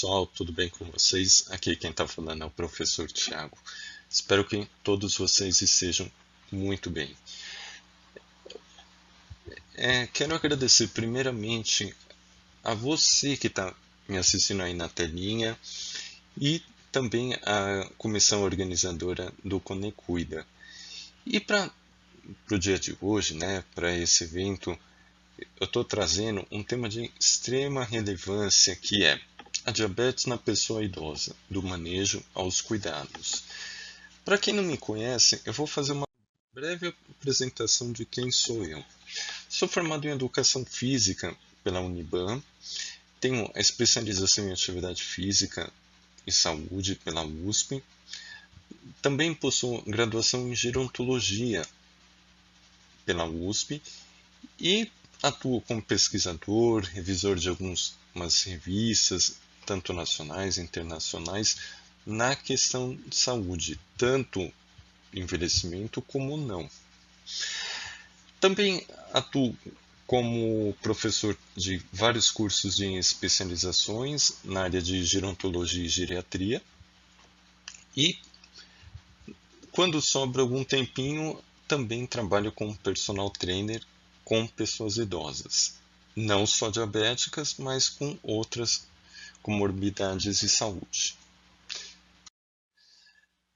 pessoal, tudo bem com vocês? Aqui quem está falando é o professor Tiago. Espero que todos vocês estejam muito bem. Quero agradecer primeiramente a você que está me assistindo aí na telinha e também a comissão organizadora do Conecuida. E para o dia de hoje, né, para esse evento, eu estou trazendo um tema de extrema relevância que é a diabetes na pessoa idosa, do manejo aos cuidados. Para quem não me conhece, eu vou fazer uma breve apresentação de quem sou eu. Sou formado em Educação Física pela Uniban, tenho a especialização em Atividade Física e Saúde pela USP, também possuo graduação em Gerontologia pela USP e atuo como pesquisador, revisor de algumas revistas, tanto nacionais e internacionais, na questão de saúde, tanto envelhecimento como não. Também atuo como professor de vários cursos de especializações na área de gerontologia e geriatria. E quando sobra algum tempinho, também trabalho como personal trainer com pessoas idosas. Não só diabéticas, mas com outras comorbidades de saúde.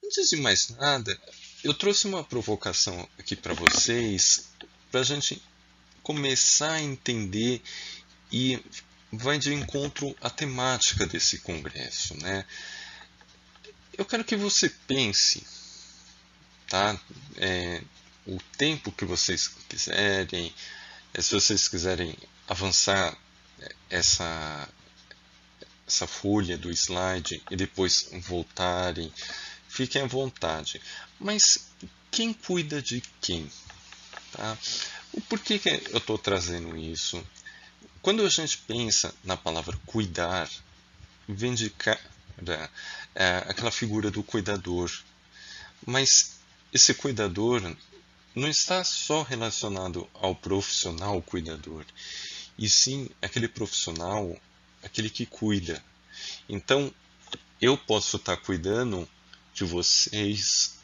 Antes de mais nada, eu trouxe uma provocação aqui para vocês, para a gente começar a entender e vai de encontro à temática desse congresso, né? Eu quero que você pense, tá? O tempo que vocês quiserem, se vocês quiserem avançar essa folha do slide e depois voltarem, fiquem à vontade. Mas quem cuida de quem? Tá? O porquê que eu estou trazendo isso? Quando a gente pensa na palavra cuidar, vem de cara aquela figura do cuidador. Mas esse cuidador não está só relacionado ao profissional cuidador, e sim aquele profissional, aquele que cuida. Então, eu posso estar cuidando de vocês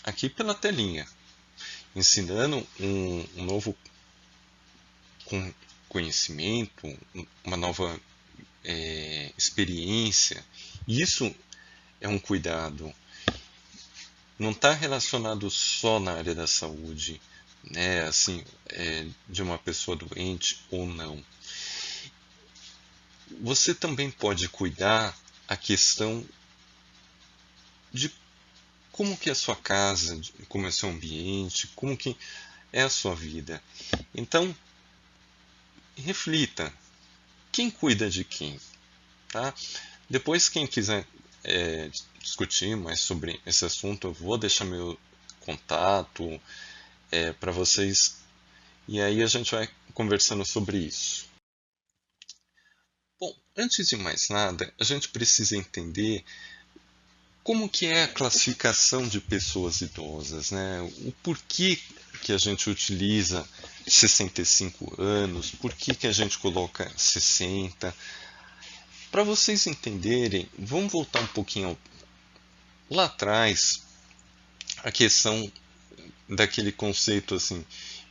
aqui pela telinha, ensinando um novo conhecimento, uma nova experiência. Isso é um cuidado. Não está relacionado só na área da saúde, né? Assim, de uma pessoa doente ou não. Você também pode cuidar a questão de como que é a sua casa, como é o seu ambiente, como que é a sua vida. Então, reflita, quem cuida de quem, tá? Depois, quem quiser discutir mais sobre esse assunto, eu vou deixar meu contato para vocês e aí a gente vai conversando sobre isso. Bom, antes de mais nada, a gente precisa entender como que é a classificação de pessoas idosas, né? O porquê que a gente utiliza 65 anos, por que a gente coloca 60. Para vocês entenderem, vamos voltar um pouquinho lá atrás, a questão daquele conceito assim,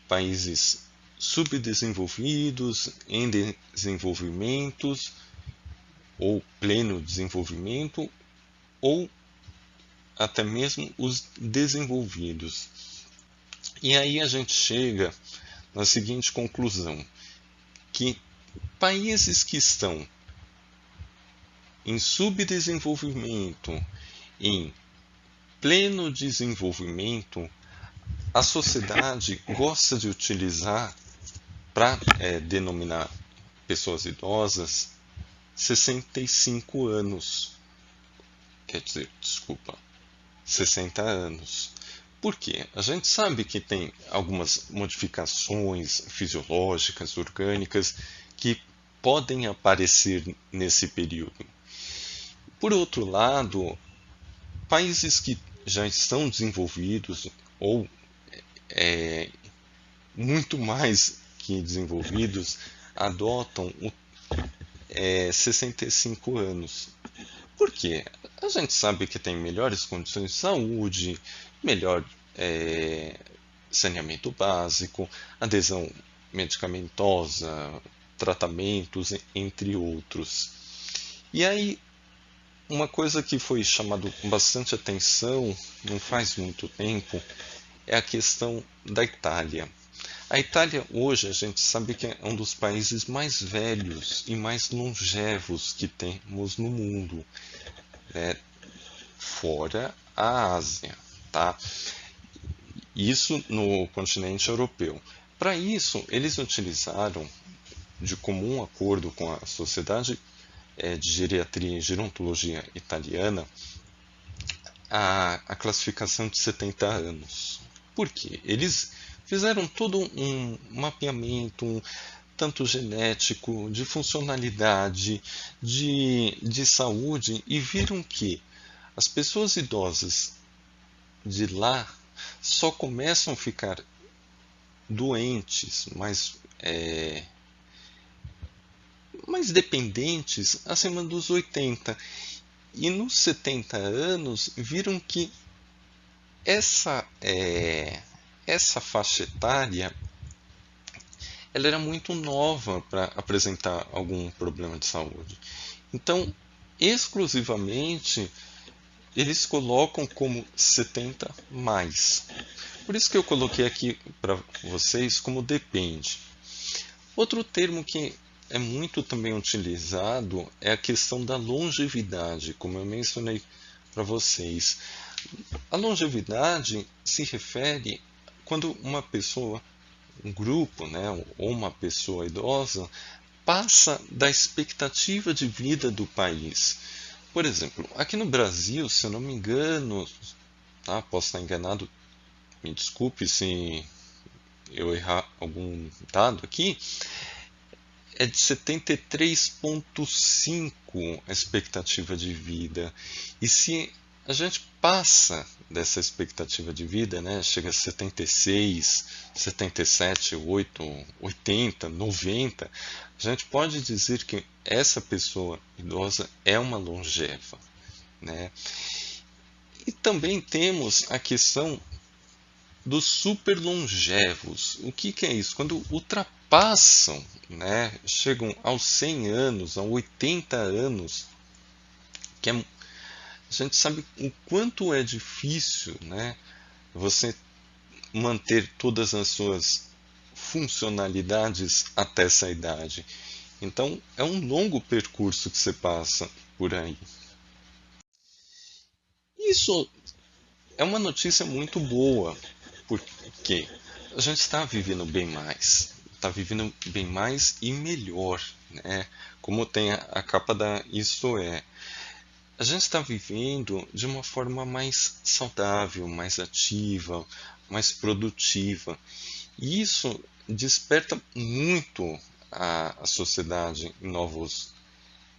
países subdesenvolvidos, em desenvolvimento, ou pleno desenvolvimento, ou até mesmo os desenvolvidos. E aí a gente chega na seguinte conclusão, que países que estão em subdesenvolvimento, em pleno desenvolvimento, a sociedade gosta de utilizar para denominar pessoas idosas 65 anos. Quer dizer, desculpa, 60 anos. Por quê? A gente sabe que tem algumas modificações fisiológicas, orgânicas, que podem aparecer nesse período. Por outro lado, países que já estão desenvolvidos ou muito mais que desenvolvidos adotam 65 anos. Por quê? A gente sabe que tem melhores condições de saúde, melhor saneamento básico, adesão medicamentosa, tratamentos, entre outros. E aí, uma coisa que foi chamado com bastante atenção não faz muito tempo é a questão da Itália. A Itália hoje a gente sabe que é um dos países mais velhos e mais longevos que temos no mundo, né? Fora a Ásia, tá? Isso no continente europeu. Para isso, eles utilizaram, de comum acordo com a Sociedade de Geriatria e Gerontologia Italiana, a classificação de 70 anos. Por quê? Eles fizeram todo um mapeamento, tanto genético, de funcionalidade, de saúde, e viram que as pessoas idosas de lá só começam a ficar doentes, mais dependentes acima dos 80. E nos 70 anos viram que essa faixa etária ela era muito nova para apresentar algum problema de saúde. Então, exclusivamente, eles colocam como 70 mais. Por isso que eu coloquei aqui para vocês como depende. Outro termo que é muito também utilizado é a questão da longevidade, como eu mencionei para vocês. A longevidade se refere quando uma pessoa, um grupo, né, ou uma pessoa idosa, passa da expectativa de vida do país. Por exemplo, aqui no Brasil, se eu não me engano, tá, posso estar enganado, me desculpe se eu errar algum dado aqui, é de 73,5 a expectativa de vida. E se a gente passa dessa expectativa de vida, né, chega a 76, 77, 8, 80, 90, a gente pode dizer que essa pessoa idosa é uma longeva, né? E também temos a questão dos super longevos. O que é isso? Quando ultrapassam, né, chegam aos 100 anos, aos 80 anos, que a gente sabe o quanto é difícil, né, você manter todas as suas funcionalidades até essa idade. Então, é um longo percurso que você passa por aí. Isso é uma notícia muito boa, porque a gente está vivendo bem mais. Está vivendo bem mais e melhor, né? Como tem a capa da Isto É. A gente está vivendo de uma forma mais saudável, mais ativa, mais produtiva. E isso desperta muito a sociedade em novos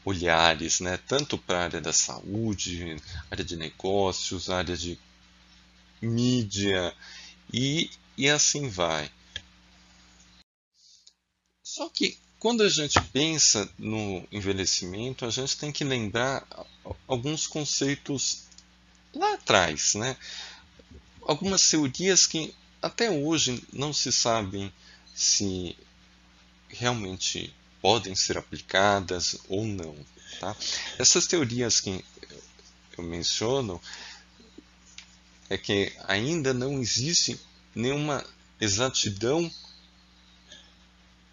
olhares, né? Tanto para a área da saúde, área de negócios, área de mídia e assim vai. Só que quando a gente pensa no envelhecimento, a gente tem que lembrar alguns conceitos lá atrás, né? Algumas teorias que até hoje não se sabem se realmente podem ser aplicadas ou não, tá? Essas teorias que eu menciono é que ainda não existe nenhuma exatidão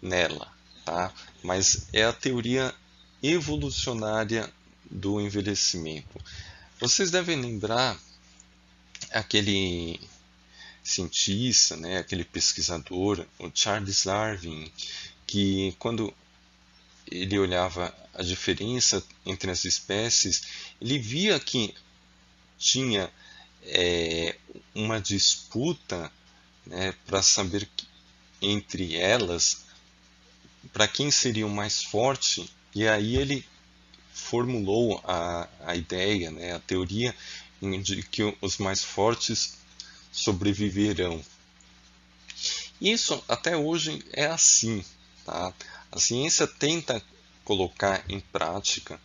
nela, tá? Mas é a teoria evolucionária do envelhecimento. Vocês devem lembrar aquele cientista, né, aquele pesquisador, o Charles Darwin, que quando ele olhava a diferença entre as espécies, ele via que tinha uma disputa, né, para saber entre elas para quem seria o mais forte, e aí ele formulou a ideia, né, a teoria de que os mais fortes sobreviverão. Isso até hoje é assim, tá? A ciência tenta colocar em prática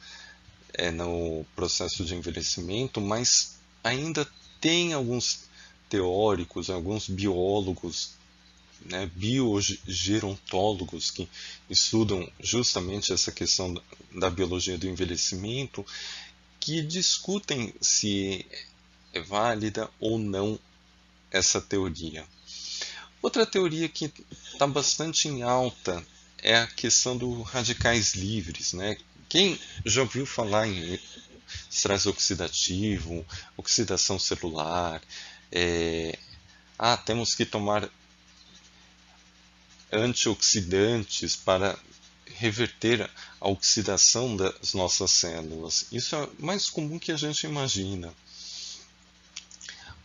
no processo de envelhecimento, mas ainda tem alguns teóricos, alguns biólogos, né, biogerontólogos que estudam justamente essa questão da biologia do envelhecimento, que discutem se é válida ou não essa teoria. Outra teoria que está bastante em alta é a questão dos radicais livres, né? Quem já ouviu falar em estresse oxidativo, oxidação celular, temos que tomar antioxidantes para reverter a oxidação das nossas células. Isso é mais comum que a gente imagina.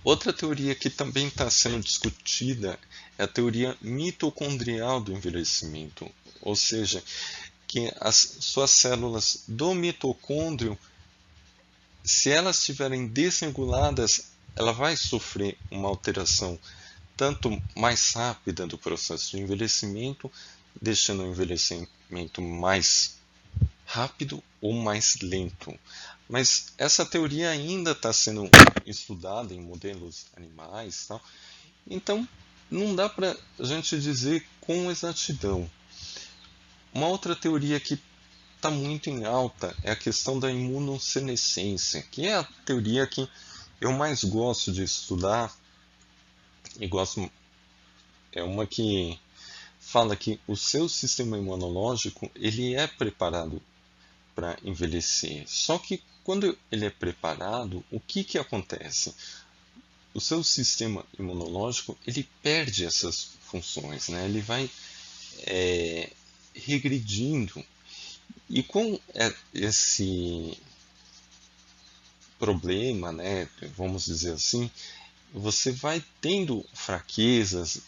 Outra teoria que também está sendo discutida é a teoria mitocondrial do envelhecimento, ou seja, que as suas células do mitocôndrio, se elas estiverem desreguladas, ela vai sofrer uma alteração tanto mais rápida do processo de envelhecimento, deixando o envelhecimento mais rápido ou mais lento. Mas essa teoria ainda está sendo estudada em modelos animais, tal. Então não dá para a gente dizer com exatidão. Uma outra teoria que está muito em alta é a questão da imunossenescência, que é a teoria que eu mais gosto de estudar, e é uma que fala que o seu sistema imunológico ele é preparado para envelhecer. Só que quando ele é preparado, o que acontece? O seu sistema imunológico ele perde essas funções, né? Ele vai regredindo. E com esse problema, né, vamos dizer assim, você vai tendo fraquezas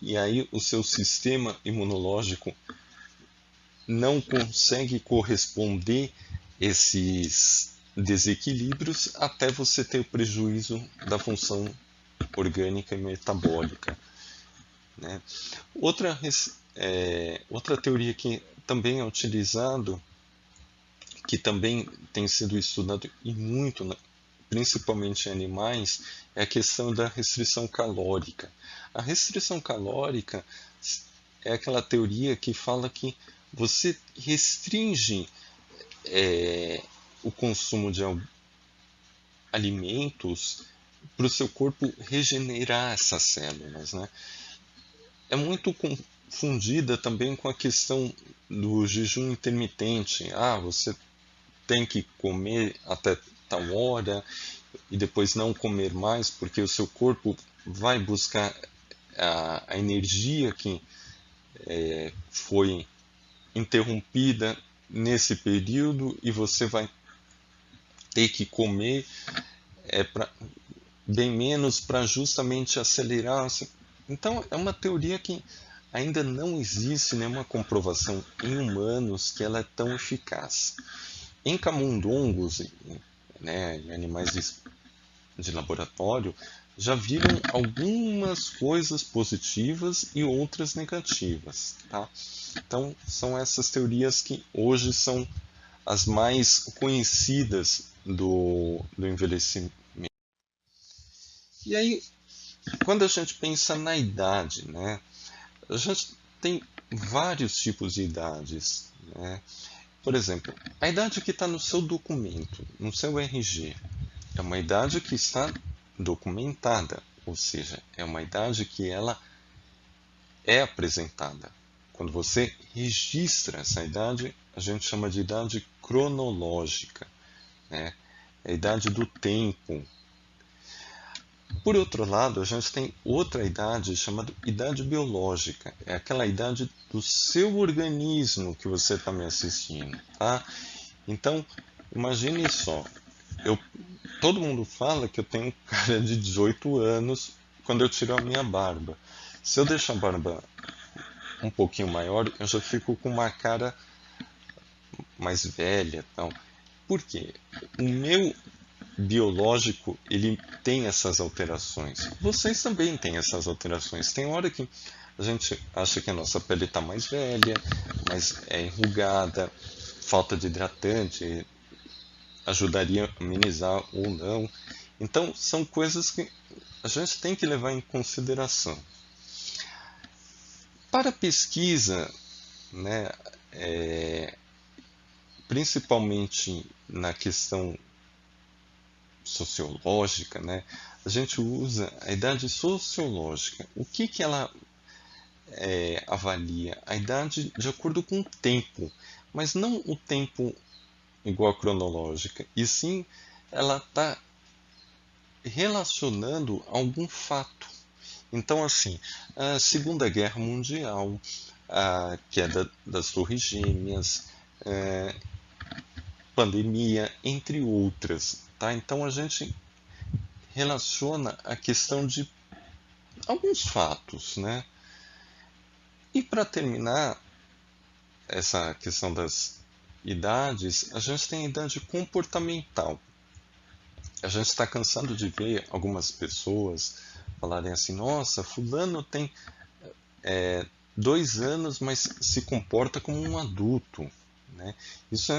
e aí o seu sistema imunológico não consegue corresponder esses desequilíbrios até você ter o prejuízo da função orgânica e metabólica, né? Outra teoria que também é utilizado, que também tem sido estudado e muito, principalmente em animais, é a questão da restrição calórica. A restrição calórica é aquela teoria que fala que você restringe o consumo de alimentos para o seu corpo regenerar essas células, né? É muito confundida também com a questão do jejum intermitente. Você tem que comer até tal hora e depois não comer mais, porque o seu corpo vai buscar a energia que foi interrompida nesse período e você vai ter que comer bem menos para justamente acelerar. Então é uma teoria que ainda não existe nenhuma comprovação em humanos que ela é tão eficaz. Em camundongos, né, em animais de laboratório, já viram algumas coisas positivas e outras negativas, tá? Então são essas teorias que hoje são as mais conhecidas do envelhecimento. E aí, quando a gente pensa na idade, né, a gente tem vários tipos de idades, né? Por exemplo, a idade que está no seu documento, no seu RG, é uma idade que está documentada, ou seja, é uma idade que ela é apresentada. Quando você registra essa idade, a gente chama de idade cronológica, né? É a idade do tempo. Por outro lado, a gente tem outra idade chamada idade biológica. É aquela idade do seu organismo que você está me assistindo, tá? Então, imagine só. Todo mundo fala que eu tenho cara de 18 anos quando eu tiro a minha barba. Se eu deixar a barba um pouquinho maior, eu já fico com uma cara mais velha, tal. Por quê? O meu biológico ele tem essas alterações. Vocês também têm essas alterações. Tem hora que a gente acha que a nossa pele está mais velha, mais enrugada, falta de hidratante ajudaria a amenizar ou não. Então, são coisas que a gente tem que levar em consideração. Para a pesquisa, né, principalmente na questão sociológica, né, a gente usa a idade sociológica. O que ela avalia? A idade de acordo com o tempo, mas não o tempo igual a cronológica, e sim ela está relacionando algum fato. Então, assim, a Segunda Guerra Mundial, a queda das Torres Gêmeas, pandemia, entre outras. Tá? Então, a gente relaciona a questão de alguns fatos. Né? E para terminar essa questão das idades, a gente tem a idade comportamental. A gente está cansado de ver algumas pessoas falarem assim: nossa, fulano tem 2 anos, mas se comporta como um adulto. Né? Isso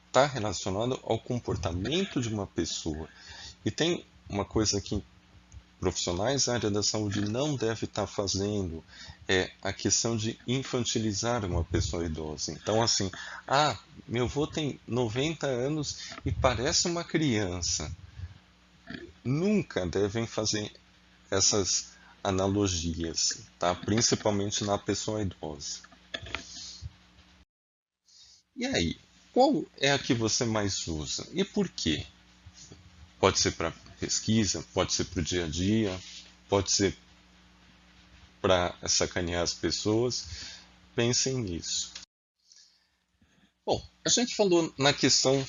está relacionado ao comportamento de uma pessoa. E tem uma coisa que profissionais da área da saúde não devem estar fazendo, é a questão de infantilizar uma pessoa idosa. Então, assim, meu avô tem 90 anos e parece uma criança. Nunca devem fazer essas analogias, tá? Principalmente na pessoa idosa. E aí, qual é a que você mais usa e por quê? Pode ser para pesquisa, pode ser para o dia a dia, pode ser para sacanear as pessoas. Pensem nisso. Bom, a gente falou na questão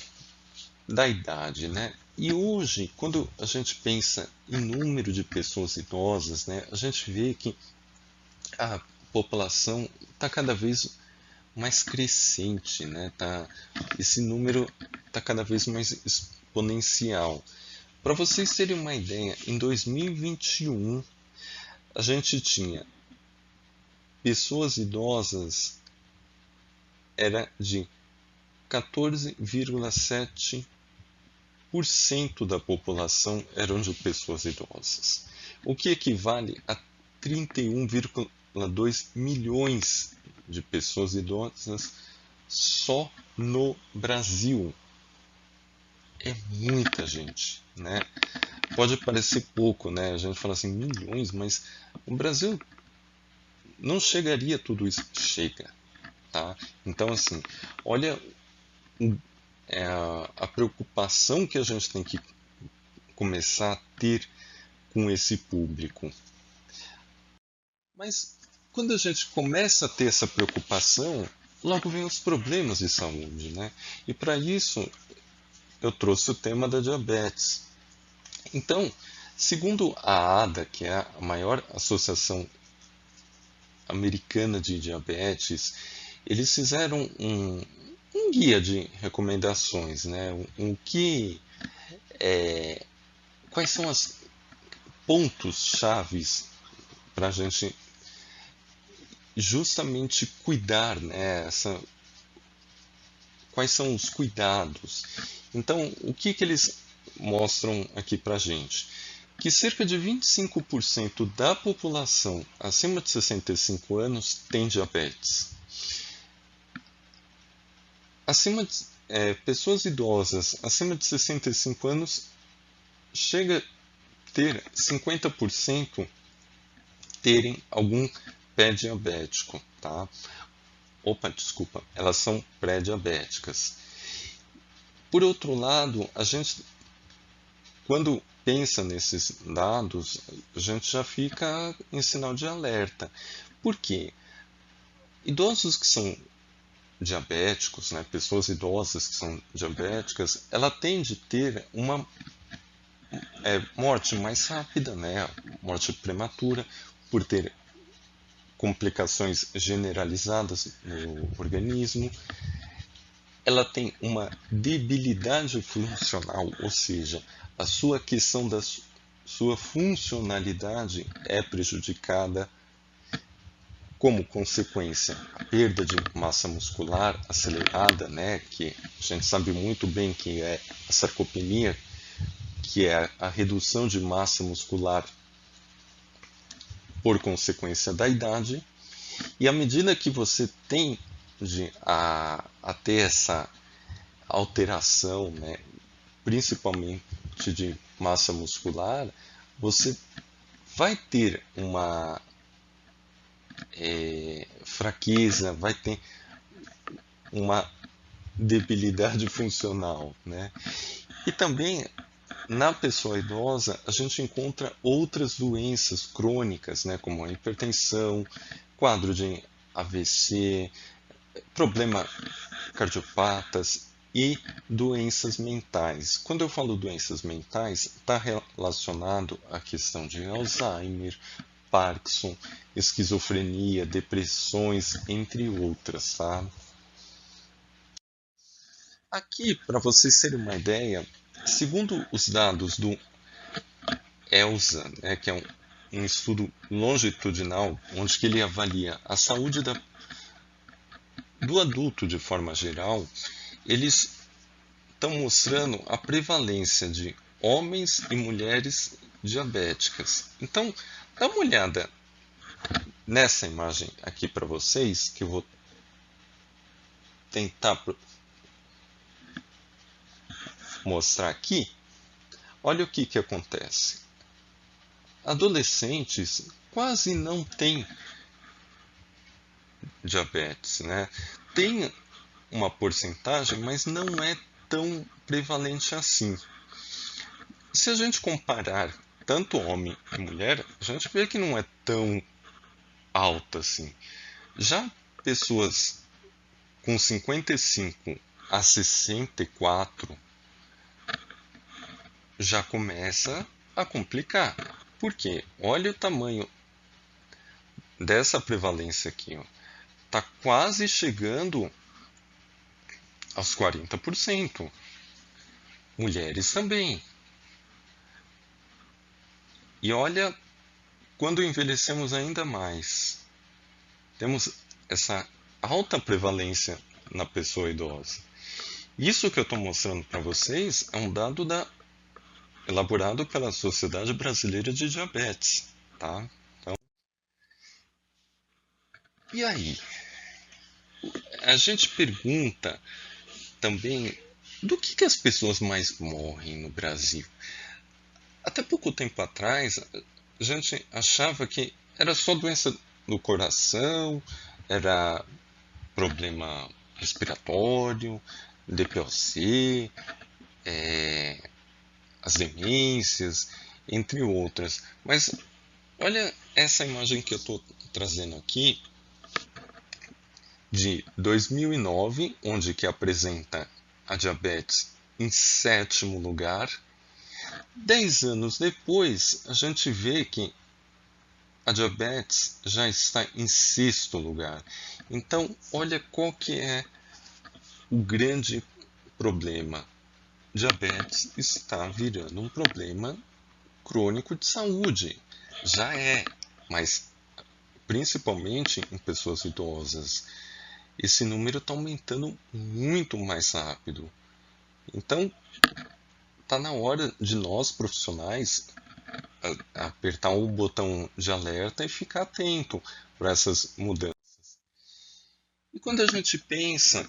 da idade, né? E hoje, quando a gente pensa em número de pessoas idosas, né, a gente vê que a população está cada vez mais crescente, né? Esse número está cada vez mais exponencial. Para vocês terem uma ideia, em 2021 a gente tinha pessoas idosas era de 14,7% da população eram de pessoas idosas, o que equivale a 31,2 milhões de pessoas idosas só no Brasil. É muita gente, né? Pode parecer pouco, né? A gente fala assim, milhões, mas o Brasil não chegaria a tudo isso. Chega, tá? Então, assim, olha a preocupação que a gente tem que começar a ter com esse público. Mas quando a gente começa a ter essa preocupação, logo vem os problemas de saúde, né? E para isso eu trouxe o tema da diabetes. Então, segundo a ADA, que é a maior associação americana de diabetes, eles fizeram um guia de recomendações, né? Quais são os pontos chaves para a gente justamente cuidar, né? Quais são os cuidados? Então, o que eles mostram aqui para a gente? Que cerca de 25% da população acima de 65 anos tem diabetes. Pessoas idosas acima de 65 anos chega a ter 50% terem algum pé diabético, tá? Opa, desculpa, elas são pré-diabéticas. Por outro lado, a gente, quando pensa nesses dados, a gente já fica em sinal de alerta. Por quê? Idosos que são diabéticos, né, pessoas idosas que são diabéticas, ela tende a ter uma morte mais rápida, né, morte prematura, por ter complicações generalizadas no organismo. Ela tem uma debilidade funcional, ou seja, a sua questão da sua funcionalidade é prejudicada. como consequência a perda de massa muscular acelerada, né, que a gente sabe muito bem que é a sarcopenia, que é a redução de massa muscular por consequência da idade. E à medida que você tende a ter essa alteração, né, principalmente de massa muscular, você vai ter uma fraqueza, vai ter uma debilidade funcional, né? E também na pessoa idosa a gente encontra outras doenças crônicas, né, como a hipertensão, quadro de AVC, problema cardiopatas e doenças mentais. Quando eu falo doenças mentais, está relacionado à questão de Alzheimer, Parkinson, esquizofrenia, depressões, entre outras, tá? Aqui, para vocês terem uma ideia, segundo os dados do ELSA, né, que é um estudo longitudinal, onde que ele avalia a saúde do adulto de forma geral, eles estão mostrando a prevalência de homens e mulheres diabéticas. Então, dá uma olhada nessa imagem aqui para vocês, que eu vou tentar mostrar aqui. Olha o que acontece. Adolescentes quase não têm diabetes, né? Tem uma porcentagem, mas não é tão prevalente assim. Se a gente comparar tanto homem e mulher, a gente vê que não é tão alta assim. Já pessoas com 55 a 64 já começa a complicar. Por quê? Olha o tamanho dessa prevalência aqui. Está quase chegando aos 40%. Mulheres também. E olha, quando envelhecemos ainda mais, temos essa alta prevalência na pessoa idosa. Isso que eu estou mostrando para vocês é um dado elaborado pela Sociedade Brasileira de Diabetes. Tá? Então, e aí? A gente pergunta também do que as pessoas mais morrem no Brasil. Até pouco tempo atrás, a gente achava que era só doença do coração, era problema respiratório, DPOC, as demências, entre outras. Mas olha essa imagem que eu estou trazendo aqui de 2009, onde que apresenta a diabetes em 7º lugar. 10 anos depois, a gente vê que a diabetes já está em 6º lugar. Então, olha qual que é o grande problema. Diabetes está virando um problema crônico de saúde. Já é, mas principalmente em pessoas idosas. Esse número está aumentando muito mais rápido. Então, está na hora de nós, profissionais, apertar o botão de alerta e ficar atento para essas mudanças. E quando a gente pensa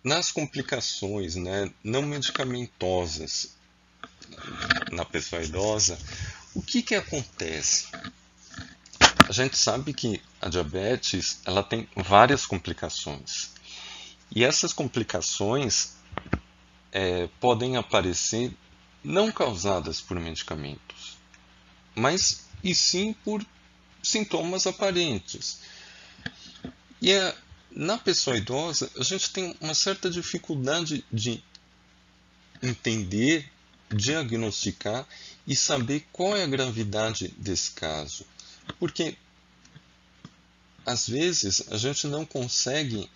nas complicações, né, não medicamentosas na pessoa idosa, o que acontece? A gente sabe que a diabetes ela tem várias complicações. E essas complicações podem aparecer não causadas por medicamentos, mas e sim por sintomas aparentes. E na pessoa idosa, a gente tem uma certa dificuldade de entender, diagnosticar e saber qual é a gravidade desse caso. Porque, às vezes, a gente não consegue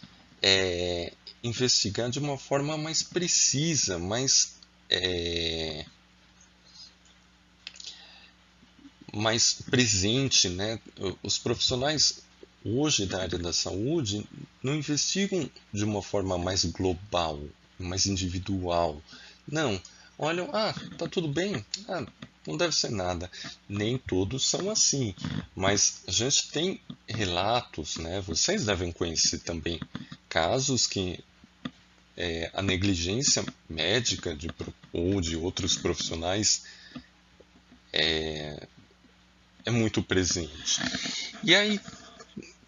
investigar de uma forma mais precisa, mais presente, né? Os profissionais hoje da área da saúde não investigam de uma forma mais global, mais individual. Não, olham, tá tudo bem, não deve ser nada. Nem todos são assim, mas a gente tem relatos, né? Vocês devem conhecer também casos que a negligência médica ou de outros profissionais é muito presente. E aí,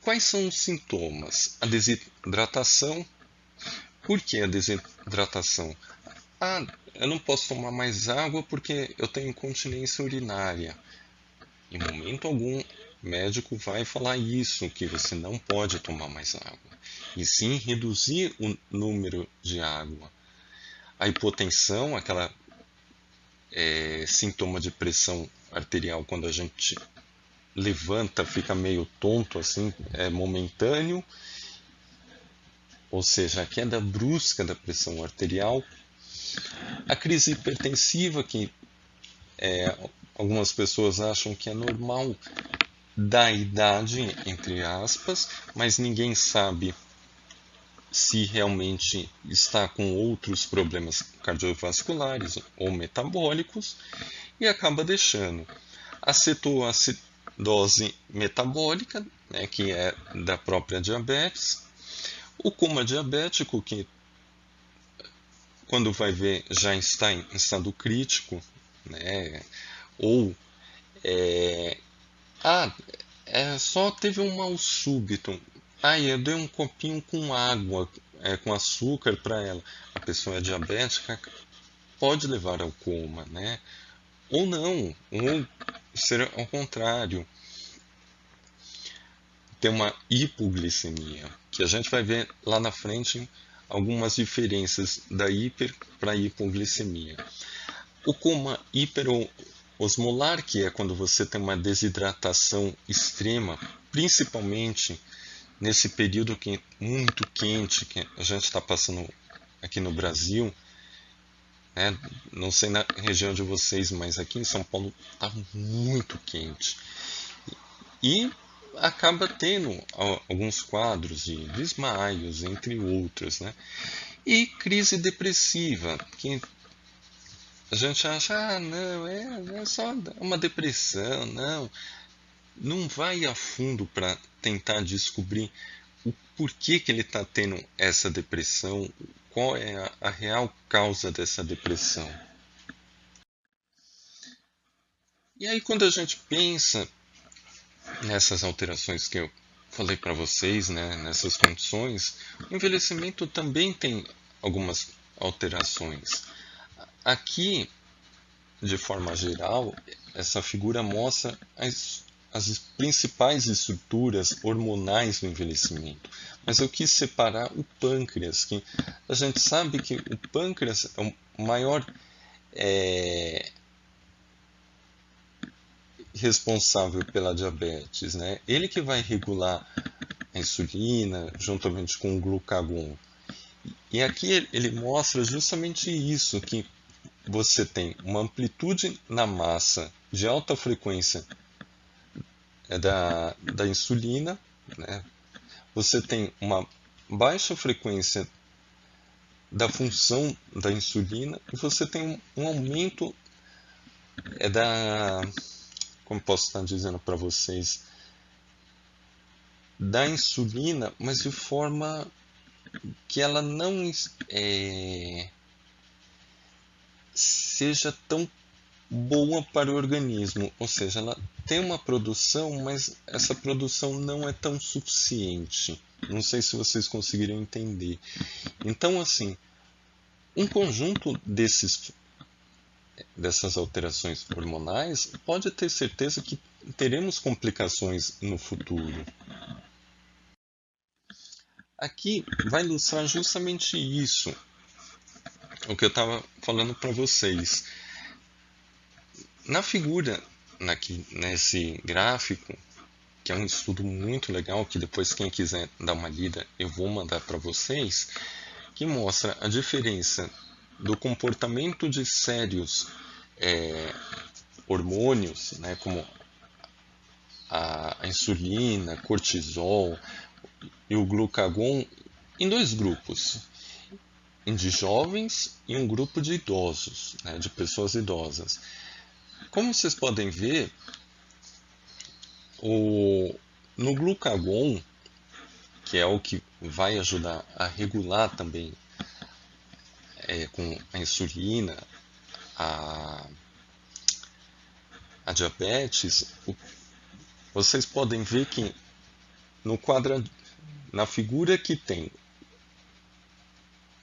quais são os sintomas? A desidratação. Por que a desidratação? Eu não posso tomar mais água porque eu tenho incontinência urinária. Em momento algum, o médico vai falar isso, que você não pode tomar mais água. E sim reduzir o número de água. A hipotensão, aquela sintoma de pressão arterial quando a gente levanta, fica meio tonto assim, é momentâneo, ou seja, a queda brusca da pressão arterial. A crise hipertensiva, que algumas pessoas acham que é normal da idade, entre aspas, mas ninguém sabe se realmente está com outros problemas cardiovasculares ou metabólicos e acaba deixando. A cetoacidose metabólica, né, que é da própria diabetes. O coma diabético, que quando vai ver já está em estado crítico, né, ou só teve um mal súbito. Eu dei um copinho com água, com açúcar para ela. A pessoa é diabética, pode levar ao coma, né? Ou não, ou ser ao contrário, ter uma hipoglicemia, que a gente vai ver lá na frente algumas diferenças da hiper para hipoglicemia. O coma hiperosmolar, que é quando você tem uma desidratação extrema, principalmente nesse período muito quente que a gente está passando aqui no Brasil, né? Não sei na região de vocês, mas aqui em São Paulo está muito quente. E acaba tendo alguns quadros de desmaios, entre outros, né? E crise depressiva, que a gente acha, não, é só uma depressão, não vai a fundo para tentar descobrir o porquê que ele está tendo essa depressão, qual é a real causa dessa depressão. E aí quando a gente pensa nessas alterações que eu falei para vocês, né, nessas condições, o envelhecimento também tem algumas alterações. Aqui, de forma geral, essa figura mostra as principais estruturas hormonais do envelhecimento. Mas eu quis separar o pâncreas, que a gente sabe que o pâncreas é o maior responsável pela diabetes, né? Ele que vai regular a insulina juntamente com o glucagon. E aqui ele mostra justamente isso, que você tem uma amplitude na massa de alta frequência da insulina, né? Você tem uma baixa frequência da função da insulina e você tem um aumento como posso estar dizendo para vocês, da insulina, mas de forma que ela não seja tão boa para o organismo, ou seja, ela tem uma produção, mas essa produção não é tão suficiente. Não sei se vocês conseguiram entender. Então, assim, um conjunto dessas alterações hormonais pode ter certeza que teremos complicações no futuro. Aqui vai ilustrar justamente isso, o que eu estava falando para vocês. Na figura, nesse gráfico, que é um estudo muito legal, que depois quem quiser dar uma lida eu vou mandar para vocês, que mostra a diferença do comportamento de sérios hormônios, né, como a insulina, cortisol e o glucagon em dois grupos, em de jovens e um grupo de idosos, né, de pessoas idosas. Como vocês podem ver, no glucagon, que é o que vai ajudar a regular também com a insulina, a, a diabetes, vocês podem ver que no quadro, na figura que tem,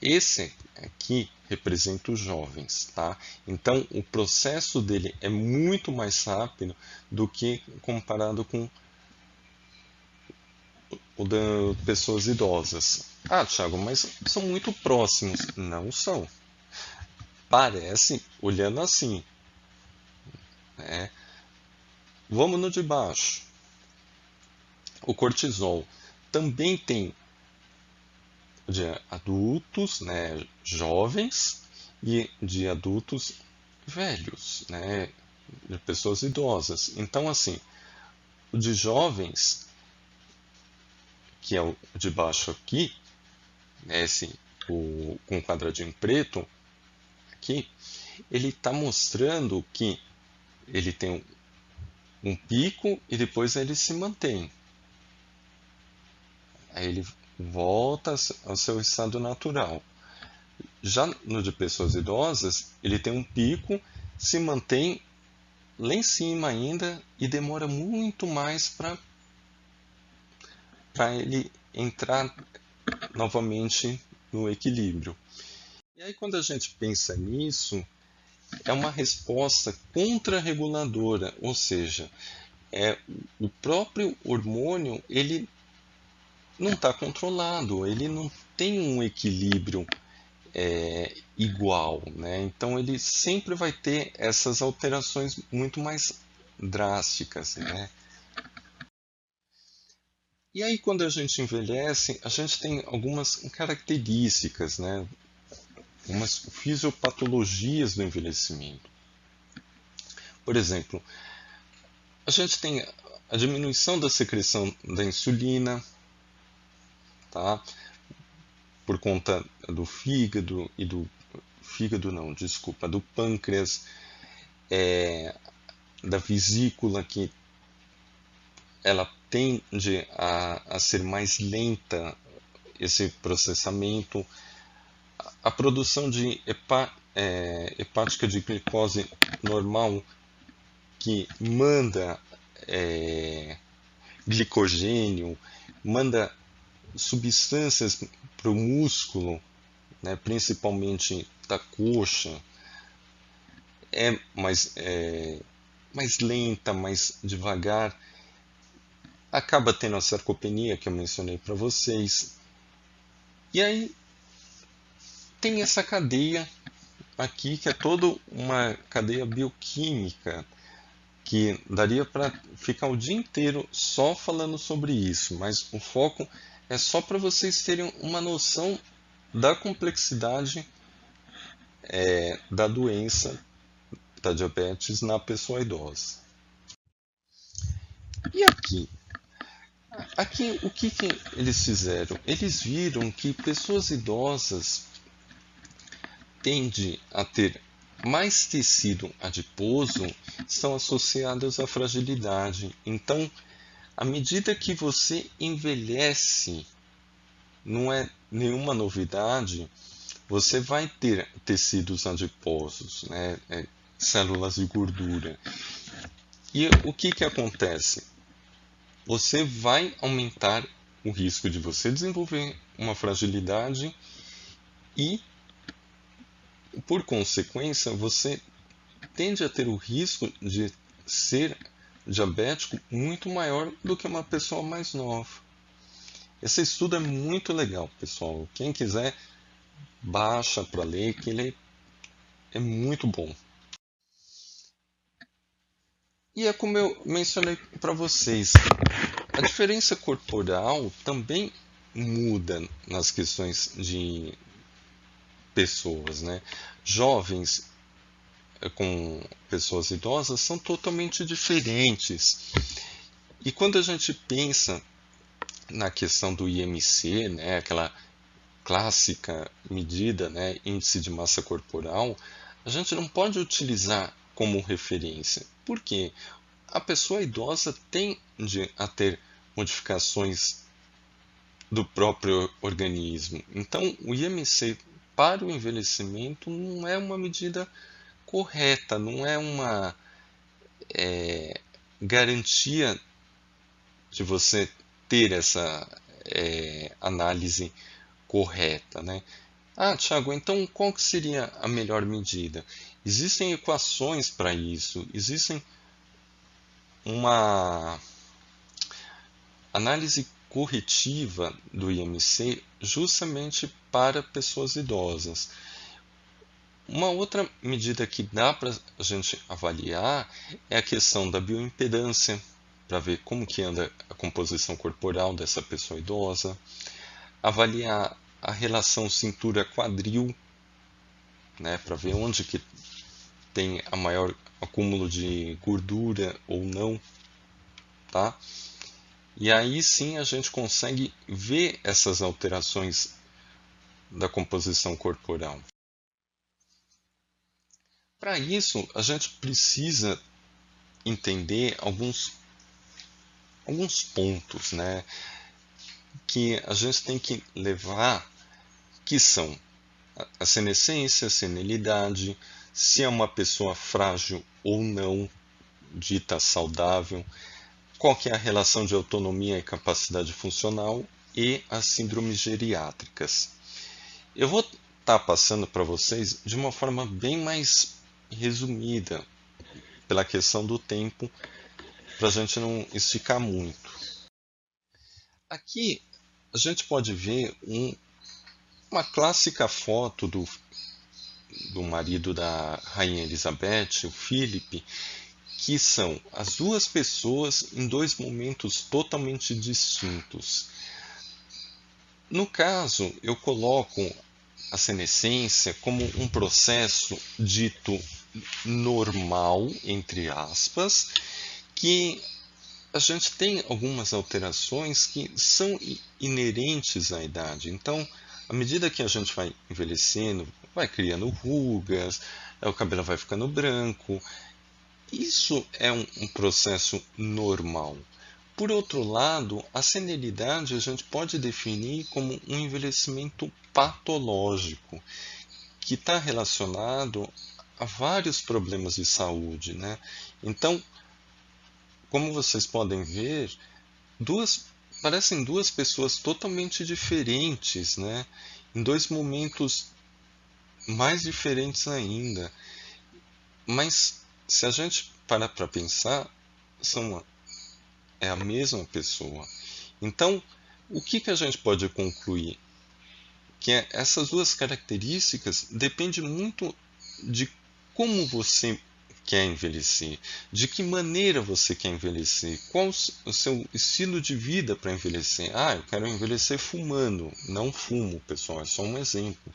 esse aqui representa os jovens, tá? Então o processo dele é muito mais rápido do que comparado com o das pessoas idosas. Ah, Thiago, mas são muito próximos. Não são. Parece, olhando assim, né? Vamos no de baixo. O cortisol também tem de adultos, né, jovens, e de adultos velhos, né, de pessoas idosas. Então, assim, o de jovens, que é o de baixo aqui, né, com o quadradinho preto aqui, ele está mostrando que ele tem um pico e depois ele se mantém. Aí ele volta ao seu estado natural. Já no de pessoas idosas, ele tem um pico, se mantém lá em cima ainda e demora muito mais para ele entrar novamente no equilíbrio. E aí, quando a gente pensa nisso, é uma resposta contrarreguladora, ou seja, o próprio hormônio ele não está controlado, ele não tem um equilíbrio igual, né? Então ele sempre vai ter essas alterações muito mais drásticas, né? E aí quando a gente envelhece, a gente tem algumas características, né? Umas fisiopatologias do envelhecimento. Por exemplo, a gente tem a diminuição da secreção da insulina, tá? Por conta do fígado e do fígado não, desculpa, do pâncreas, da vesícula que ela tende a ser mais lenta esse processamento, a produção de hepática de glicose normal que manda glicogênio, manda substâncias para o músculo, né, principalmente da coxa, mais lenta, mais devagar, acaba tendo a sarcopenia que eu mencionei para vocês. E aí tem essa cadeia aqui que é toda uma cadeia bioquímica que daria para ficar o dia inteiro só falando sobre isso, mas o foco é só para vocês terem uma noção da complexidade da doença da diabetes na pessoa idosa. E aqui? Aqui, o que eles fizeram? Eles viram que pessoas idosas tendem a ter mais tecido adiposo, estão associadas à fragilidade. Então, à medida que você envelhece, não é nenhuma novidade, você vai ter tecidos adiposos, né? Células de gordura. E o que acontece? Você vai aumentar o risco de você desenvolver uma fragilidade e, por consequência, você tende a ter o risco de ser diabético muito maior do que uma pessoa mais nova. Esse estudo é muito legal, pessoal. Quem quiser, baixa para ler, que ele é muito bom. E é como eu mencionei para vocês, a diferença corporal também muda nas questões de pessoas, né? Jovens com pessoas idosas são totalmente diferentes. E quando a gente pensa na questão do IMC, né, aquela clássica medida, né, índice de massa corporal, a gente não pode utilizar como referência. Por quê? A pessoa idosa tende a ter modificações do próprio organismo. Então, o IMC para o envelhecimento não é uma medida correta, não é uma garantia de você ter essa análise correta, né? Ah, Thiago, então qual que seria a melhor medida? Existem equações para isso, existem uma análise corretiva do IMC justamente para pessoas idosas. Uma outra medida que dá para a gente avaliar é a questão da bioimpedância, para ver como que anda a composição corporal dessa pessoa idosa, avaliar a relação cintura-quadril, né, para ver onde que tem a maior acúmulo de gordura ou não, tá? E aí sim a gente consegue ver essas alterações da composição corporal. Para isso, a gente precisa entender alguns pontos, né, que a gente tem que levar, que são a senescência, a senilidade, se é uma pessoa frágil ou não, dita saudável, qual que é a relação de autonomia e capacidade funcional e as síndromes geriátricas. Eu vou estar passando para vocês de uma forma bem mais resumida, pela questão do tempo, para a gente não esticar muito. Aqui a gente pode ver uma clássica foto do marido da Rainha Elizabeth, o Philip, que são as duas pessoas em dois momentos totalmente distintos. No caso, eu coloco a senescência como um processo dito normal, entre aspas, que a gente tem algumas alterações que são inerentes à idade. Então, à medida que a gente vai envelhecendo, vai criando rugas, o cabelo vai ficando branco. Isso é um processo normal. Por outro lado, a senilidade a gente pode definir como um envelhecimento patológico, que está relacionado a vários problemas de saúde, né? Então, como vocês podem ver, parecem duas pessoas totalmente diferentes, né? Em dois momentos mais diferentes ainda. Mas se a gente parar para pensar, é a mesma pessoa. Então, o que a gente pode concluir? Que essas duas características dependem muito de como você quer envelhecer, de que maneira você quer envelhecer, qual o seu estilo de vida para envelhecer. Ah, eu quero envelhecer fumando, não fumo, pessoal, é só um exemplo.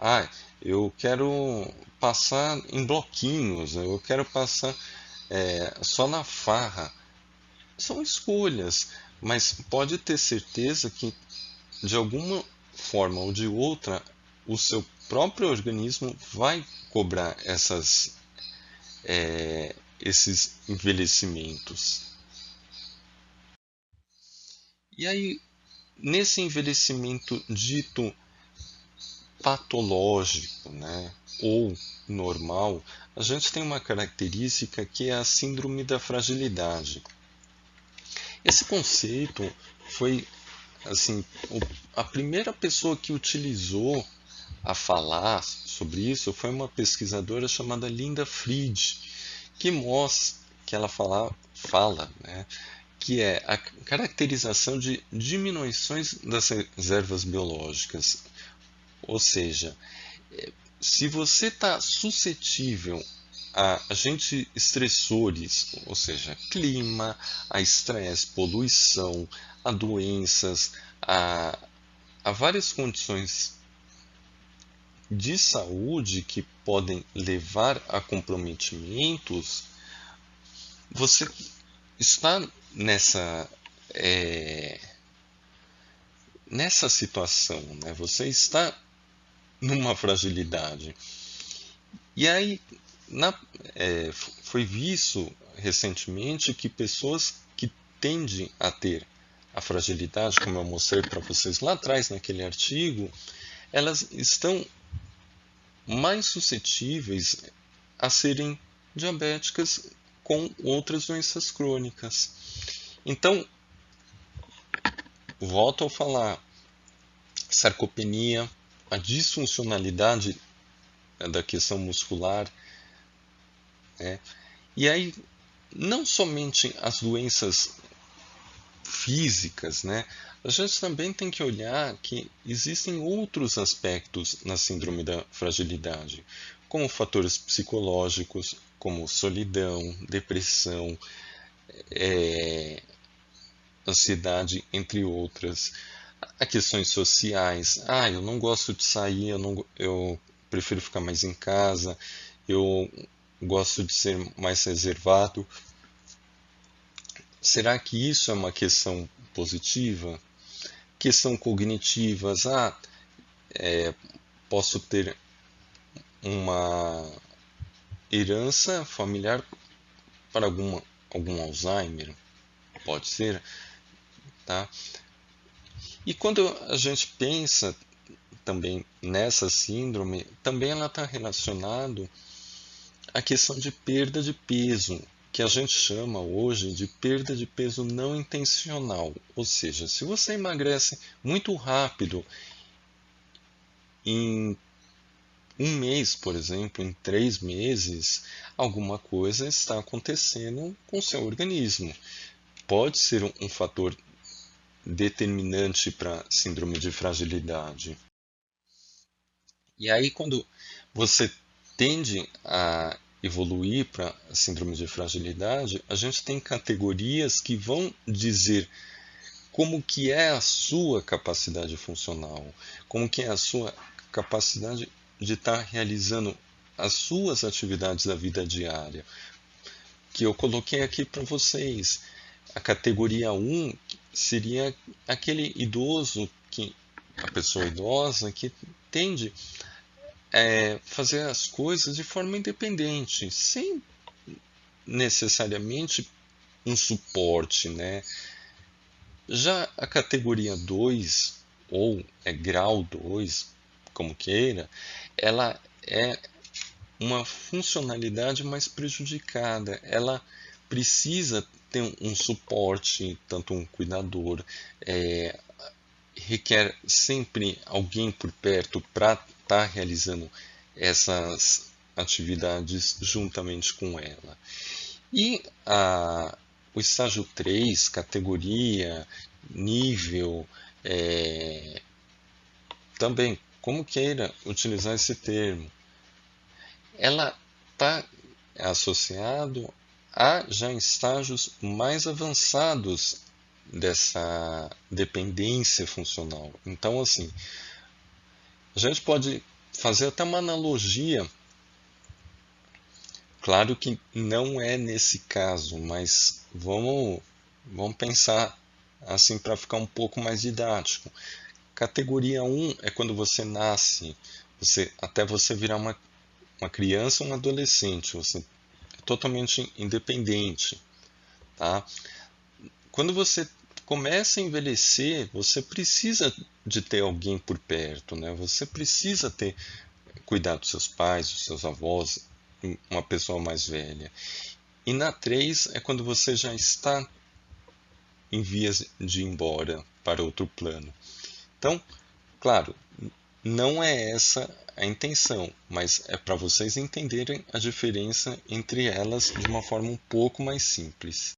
Ah, eu quero passar em bloquinhos, eu quero passar só na farra. São escolhas, mas pode ter certeza que de alguma forma ou de outra o seu próprio organismo vai cobrar esses envelhecimentos. E aí, nesse envelhecimento dito patológico, né, ou normal, a gente tem uma característica que é a síndrome da fragilidade. Esse conceito foi assim, a primeira pessoa que utilizou a falar sobre isso foi uma pesquisadora chamada Linda Fried, que mostra que ela fala, né, que é a caracterização de diminuições das reservas biológicas. Ou seja, se você está suscetível a agentes estressores, ou seja, clima, a estresse, poluição, a doenças, a várias condições de saúde que podem levar a comprometimentos, você está nessa, nessa situação, né? Você está numa fragilidade. E aí foi visto recentemente que pessoas que tendem a ter a fragilidade, como eu mostrei para vocês lá atrás naquele artigo, elas estão mais suscetíveis a serem diabéticas com outras doenças crônicas. Então, volto a falar, sarcopenia, a disfuncionalidade da questão muscular, né? E aí, não somente as doenças físicas, né? A gente também tem que olhar que existem outros aspectos na síndrome da fragilidade, como fatores psicológicos, como solidão, depressão, ansiedade, entre outras. Há questões sociais. Eu não gosto de sair, eu prefiro ficar mais em casa, eu gosto de ser mais reservado. Será que isso é uma questão positiva? Questão cognitivas. Posso ter uma herança familiar para algum Alzheimer? Pode ser, tá? E quando a gente pensa também nessa síndrome, também ela está relacionada à questão de perda de peso, que a gente chama hoje de perda de peso não intencional. Ou seja, se você emagrece muito rápido, em um mês, por exemplo, em 3 meses, alguma coisa está acontecendo com o seu organismo. Pode ser um fator determinante para síndrome de fragilidade. E aí, quando você tende a evoluir para a síndrome de fragilidade, a gente tem categorias que vão dizer como que é a sua capacidade funcional, como que é a sua capacidade de estar realizando as suas atividades da vida diária, que eu coloquei aqui para vocês. A categoria 1 seria aquele idoso, a pessoa idosa que tende a fazer as coisas de forma independente, sem necessariamente um suporte, né? Já a categoria 2, ou grau 2, como queira, ela é uma funcionalidade mais prejudicada. Ela precisa ter um suporte, tanto um cuidador, requer sempre alguém por perto para estar realizando essas atividades juntamente com ela. E o estágio 3, categoria, nível, também, como queira utilizar esse termo, ela está associado a já estágios mais avançados dessa dependência funcional. Então, assim, a gente pode fazer até uma analogia. Claro que não é nesse caso, mas vamos pensar assim para ficar um pouco mais didático. Categoria 1 é quando você nasce, até você virar uma criança ou um adolescente, você é totalmente independente, tá? Quando você começa a envelhecer, você precisa de ter alguém por perto, né? Você precisa cuidar dos seus pais, dos seus avós, uma pessoa mais velha. E na 3 é quando você já está em vias de ir embora para outro plano. Então, claro, não é essa a intenção, mas é para vocês entenderem a diferença entre elas de uma forma um pouco mais simples.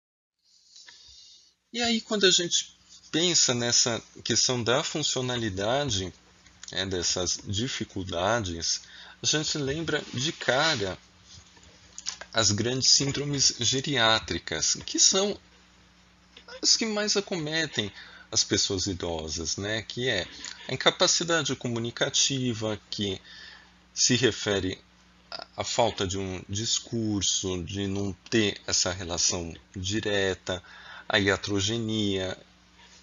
E aí, quando a gente pensa nessa questão da funcionalidade, dessas dificuldades, a gente lembra de cara as grandes síndromes geriátricas, que são as que mais acometem as pessoas idosas, né? Que é a incapacidade comunicativa, que se refere à falta de um discurso, de não ter essa relação direta, a iatrogenia,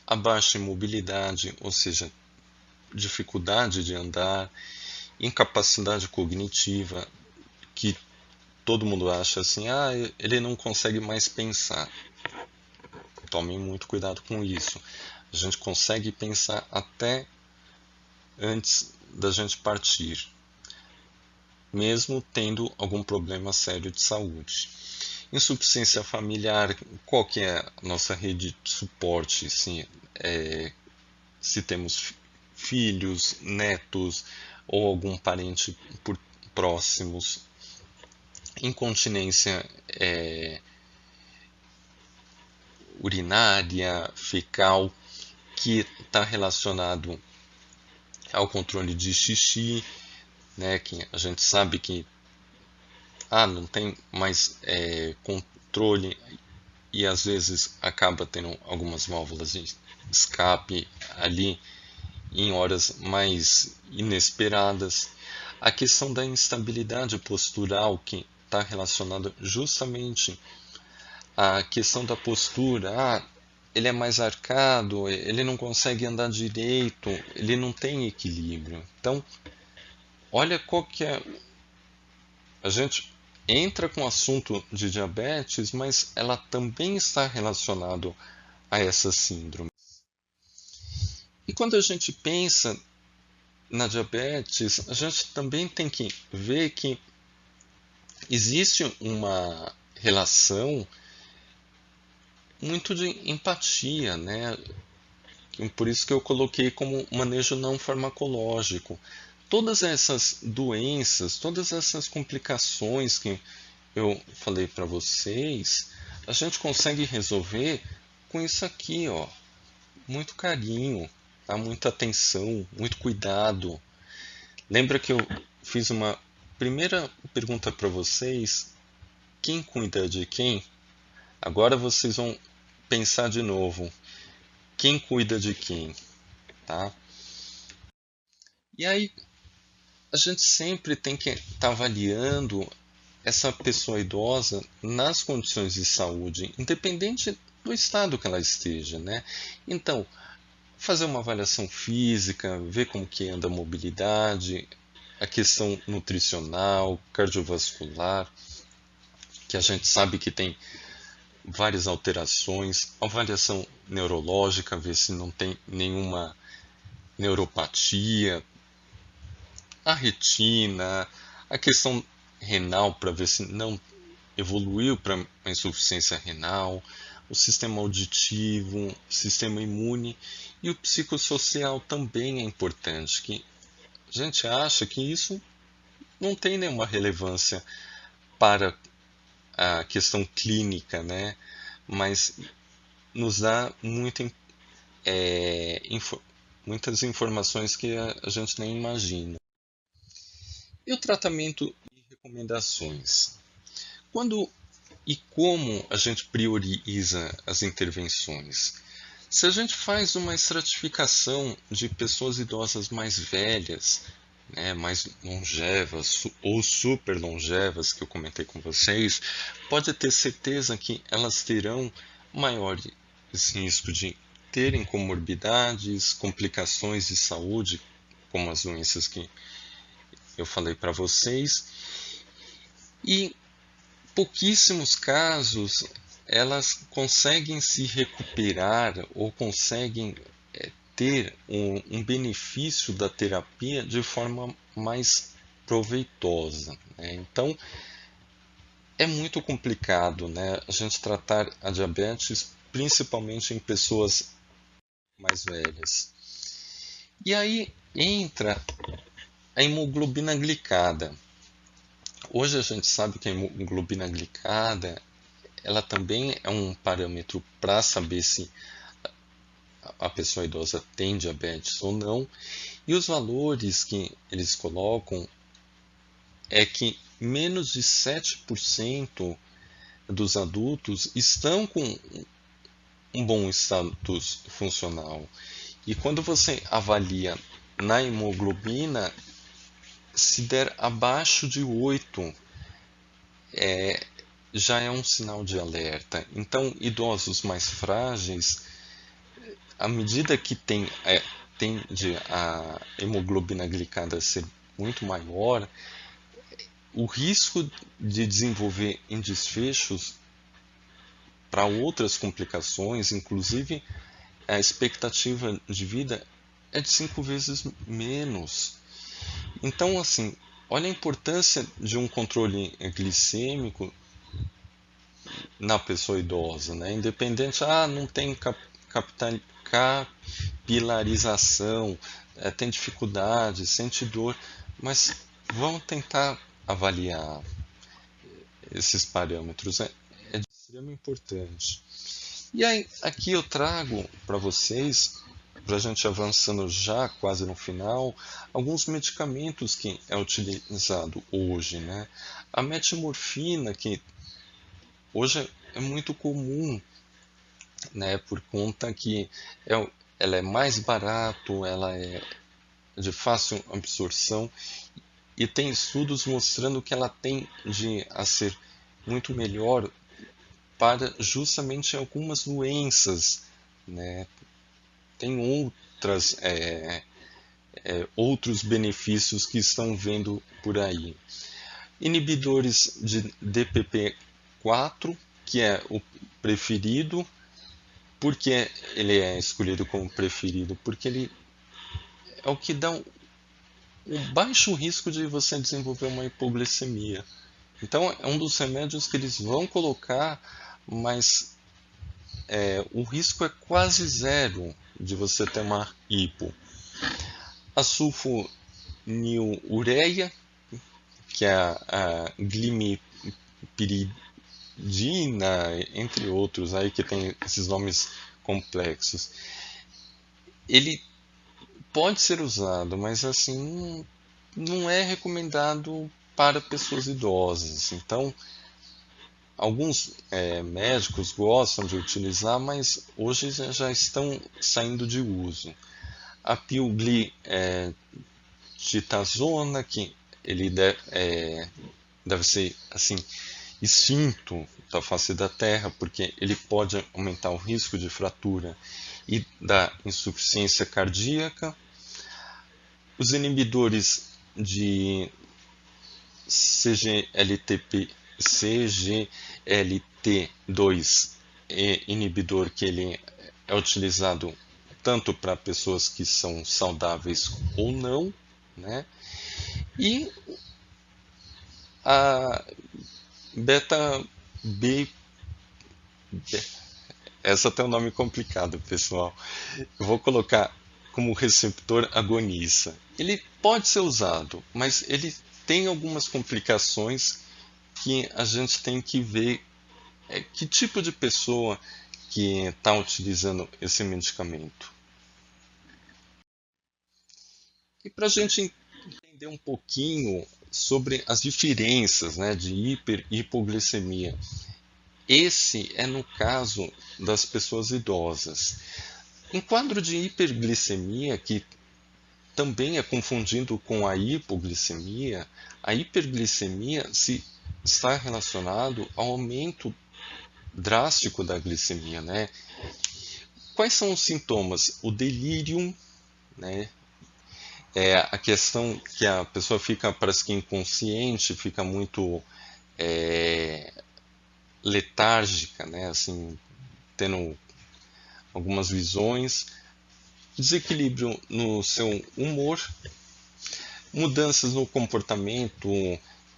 a baixa imobilidade, ou seja, dificuldade de andar, incapacidade cognitiva, que todo mundo acha assim, ele não consegue mais pensar. Tomem muito cuidado com isso. A gente consegue pensar até antes da gente partir, mesmo tendo algum problema sério de saúde. Insuficiência familiar, qual que é a nossa rede de suporte? Sim, se temos filhos, netos ou algum parente por próximos. Incontinência urinária, fecal, que está relacionado ao controle de xixi, né, que a gente sabe que não tem mais controle e às vezes acaba tendo algumas válvulas de escape ali em horas mais inesperadas. A questão da instabilidade postural, que está relacionada justamente à questão da postura. Ele é mais arcado, ele não consegue andar direito, ele não tem equilíbrio. Então, olha qual que é. A gente entra com o assunto de diabetes, mas ela também está relacionada a essa síndrome. E quando a gente pensa na diabetes, a gente também tem que ver que existe uma relação muito de empatia, né? Por isso que eu coloquei como manejo não farmacológico. Todas essas doenças, todas essas complicações que eu falei para vocês, a gente consegue resolver com isso aqui, ó. Muito carinho, tá? Muita atenção, muito cuidado. Lembra que eu fiz uma primeira pergunta para vocês? Quem cuida de quem? Agora vocês vão pensar de novo. Quem cuida de quem, tá? E aí a gente sempre tem que estar avaliando essa pessoa idosa nas condições de saúde, independente do estado que ela esteja, né? Então, fazer uma avaliação física, ver como que anda a mobilidade, a questão nutricional, cardiovascular, que a gente sabe que tem várias alterações, avaliação neurológica, ver se não tem nenhuma neuropatia, a retina, a questão renal para ver se não evoluiu para uma insuficiência renal, o sistema auditivo, o sistema imune e o psicossocial também é importante, que a gente acha que isso não tem nenhuma relevância para a questão clínica, né? Mas nos dá muitas informações que a gente nem imagina. E o tratamento e recomendações? Quando e como a gente prioriza as intervenções? Se a gente faz uma estratificação de pessoas idosas mais velhas, né, mais longevas ou super longevas, que eu comentei com vocês, pode ter certeza que elas terão maior risco de terem comorbidades, complicações de saúde, como as doenças que eu falei para vocês, e pouquíssimos casos elas conseguem se recuperar ou conseguem ter um benefício da terapia de forma mais proveitosa, né? Então, é muito complicado, né, a gente tratar a diabetes, principalmente em pessoas mais velhas. E aí entra a hemoglobina glicada. Hoje a gente sabe que a hemoglobina glicada ela também é um parâmetro para saber se a pessoa idosa tem diabetes ou não. E os valores que eles colocam é que menos de 7% dos adultos estão com um bom status funcional. E quando você avalia na hemoglobina, se der abaixo de 8, já é um sinal de alerta. Então, idosos mais frágeis, à medida que tende a hemoglobina glicada a ser muito maior, o risco de desenvolver em desfechos para outras complicações, inclusive a expectativa de vida é de 5 vezes menos. Então, assim, olha a importância de um controle glicêmico na pessoa idosa, né? Independente, não tem capilarização, tem dificuldade, sente dor, mas vamos tentar avaliar esses parâmetros, é de extrema importância. E aí, aqui eu trago para vocês, para a gente avançando já quase no final, alguns medicamentos que é utilizado hoje, né? A metimorfina, que hoje é muito comum, né? Por conta que ela é mais barato, ela é de fácil absorção e tem estudos mostrando que ela tende a ser muito melhor para justamente algumas doenças, né? Tem outros benefícios que estão vendo por aí. Inibidores de DPP-4, que é o preferido. Por que ele é escolhido como preferido? Porque ele é o que dá um baixo risco de você desenvolver uma hipoglicemia. Então é um dos remédios que eles vão colocar, mas o risco é quase zero de você ter uma hipo. A sulfonilureia, que é a glimipiridina, entre outros aí que tem esses nomes complexos. Ele pode ser usado, mas assim não é recomendado para pessoas idosas. Então, alguns médicos gostam de utilizar, mas hoje já estão saindo de uso. A pioglitazona, que ele deve ser assim extinto da face da Terra, porque ele pode aumentar o risco de fratura e da insuficiência cardíaca. Os inibidores de CGLT2, inibidor que ele é utilizado tanto para pessoas que são saudáveis ou não, né? E a beta B, essa tem um nome complicado, pessoal. Eu vou colocar como receptor agonista. Ele pode ser usado, mas ele tem algumas complicações que a gente tem que ver que tipo de pessoa que está utilizando esse medicamento. E para a gente entender um pouquinho sobre as diferenças, né, de hiper e hipoglicemia, esse é no caso das pessoas idosas. Em quadro de hiperglicemia, que também é confundido com a hipoglicemia, a hiperglicemia está relacionado ao aumento drástico da glicemia, né? Quais são os sintomas? O delírio, né? A questão que a pessoa parece que inconsciente, fica muito letárgica, né? Assim, tendo algumas visões, desequilíbrio no seu humor, mudanças no comportamento,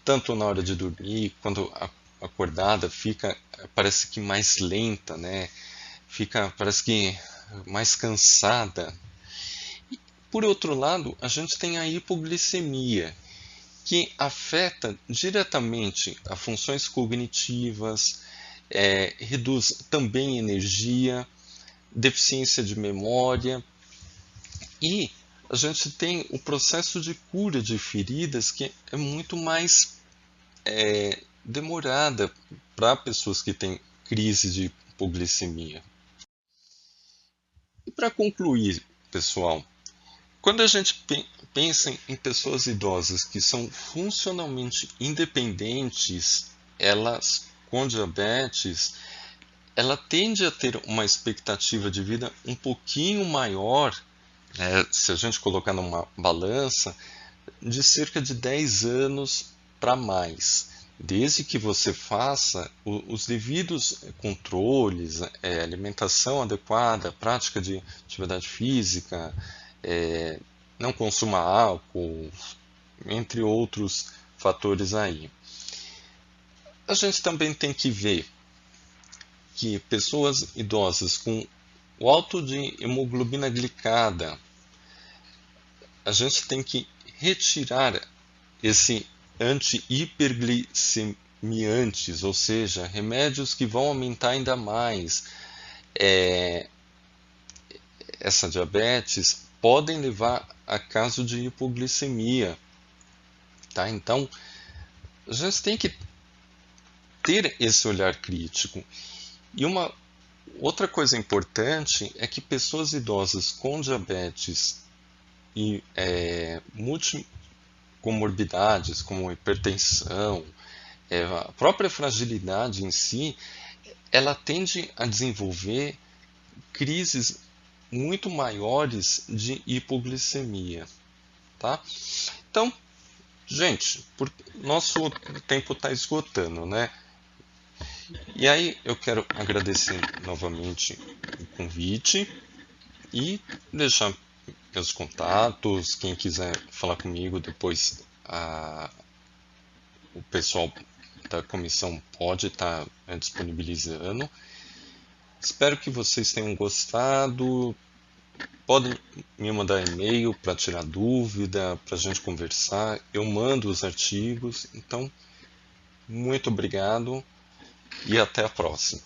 tanto na hora de dormir quanto acordada, parece que mais lenta, né? Parece que mais cansada. E, por outro lado, a gente tem a hipoglicemia, que afeta diretamente as funções cognitivas, reduz também energia, deficiência de memória, e a gente tem o processo de cura de feridas que é muito mais demorada para pessoas que têm crise de hipoglicemia. E para concluir, pessoal, quando a gente pensa em pessoas idosas que são funcionalmente independentes, elas com diabetes, ela tende a ter uma expectativa de vida um pouquinho maior, né, se a gente colocar numa balança, de cerca de 10 anos para mais, desde que você faça os devidos controles, alimentação adequada, prática de atividade física, não consuma álcool, entre outros fatores aí. A gente também tem que ver que pessoas idosas com o alto de hemoglobina glicada, a gente tem que retirar esse anti-hiperglicemiantes, ou seja, remédios que vão aumentar ainda mais essa diabetes, podem levar a caso de hipoglicemia. Tá? Então, a gente tem que ter esse olhar crítico. E uma outra coisa importante é que pessoas idosas com diabetes e multicomorbidades, como hipertensão, a própria fragilidade em si, ela tende a desenvolver crises muito maiores de hipoglicemia. Tá? Então, gente, nosso tempo está esgotando, né? E aí eu quero agradecer novamente o convite e deixar meus contatos. Quem quiser falar comigo depois, o pessoal da comissão pode estar disponibilizando. Espero que vocês tenham gostado. Podem me mandar e-mail para tirar dúvida, para a gente conversar. Eu mando os artigos. Então, muito obrigado e até a próxima.